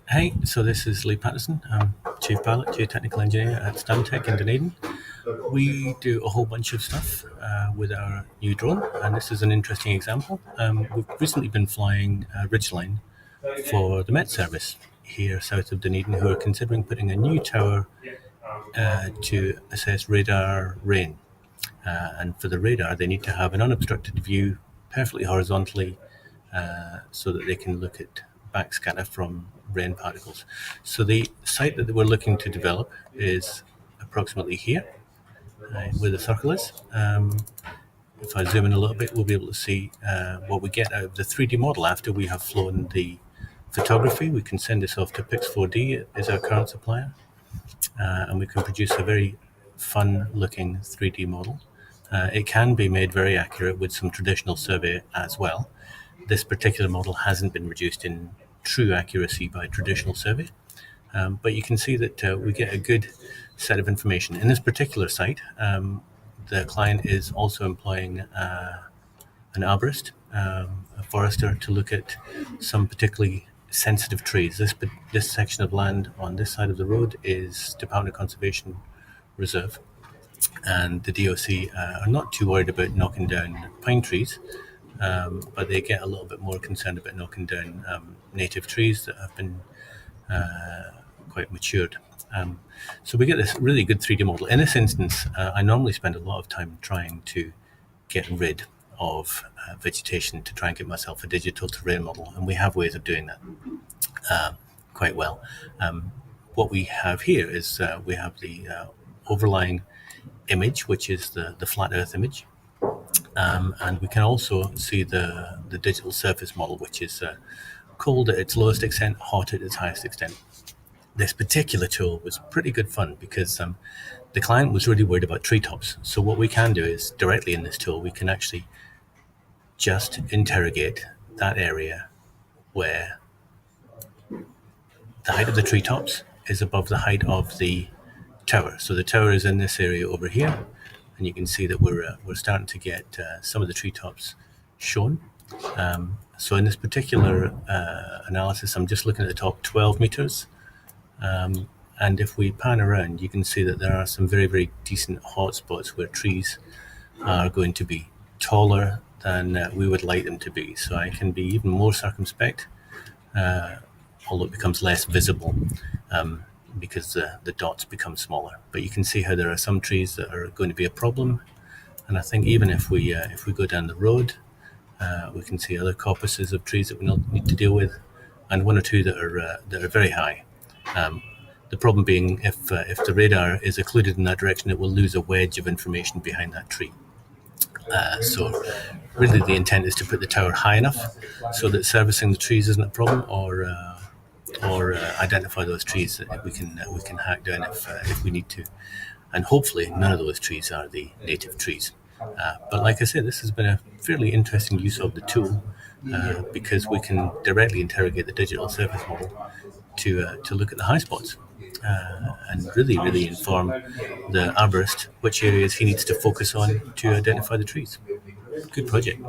Hey, so this is Lee Patterson. I'm Chief Pilot, Geotechnical Engineer at Stantec in Dunedin. We do a whole bunch of stuff with our new drone, and this is an interesting example. We've recently been flying Ridgeline for the Met Service here south of Dunedin, who are considering putting a new tower to assess radar rain. And for the radar, they need to have an unobstructed view perfectly horizontally so that they can look at backscatter from rain particles. So the site that we're looking to develop is approximately here, where the circle is. If I zoom in a little bit, we'll be able to see what we get out of the 3D model after we have flown the photography. We can send this off to Pix4D, is our current supplier, and we can produce a very fun-looking 3D model. It can be made very accurate with some traditional survey as well. This particular model hasn't been reduced in true accuracy by traditional survey, but you can see that we get a good set of information. In this particular site, the client is also employing an arborist, a forester, to look at some particularly sensitive trees. This section of land on this side of the road is Department of Conservation Reserve, and the DOC are not too worried about knocking down pine trees, but they get a little bit more concerned about knocking down native trees that have been quite matured. So we get this really good 3D model. In this instance, I normally spend a lot of time trying to get rid of vegetation to try and get myself a digital terrain model, and we have ways of doing that quite well. What we have here is we have the overlying image, which is the flat Earth image, and we can also see the digital surface model, which is cold at its lowest extent, hot at its highest extent. This particular tool was pretty good fun because the client was really worried about treetops. So what we can do is directly in this tool, we can actually just interrogate that area where the height of the treetops is above the height of the tower. So the tower is in this area over here, and you can see that we're starting to get some of the treetops shown. So in this particular analysis, I'm just looking at the top 12 meters. And if we pan around, you can see that there are some very, very decent hotspots where trees are going to be taller than we would like them to be. So I can be even more circumspect, although it becomes less visible because the dots become smaller. But you can see how there are some trees that are going to be a problem. And I think even if we go down the road, we can see other coppices of trees that we need to deal with, and one or two that are very high. The problem being, if the radar is occluded in that direction, it will lose a wedge of information behind that tree. So really the intent is to put the tower high enough so that servicing the trees isn't a problem, or identify those trees that we can hack down if we need to. And hopefully none of those trees are the native trees. But like I said, this has been a fairly interesting use of the tool because we can directly interrogate the digital surface model to look at the high spots and really inform the arborist which areas he needs to focus on to identify the trees. Good project.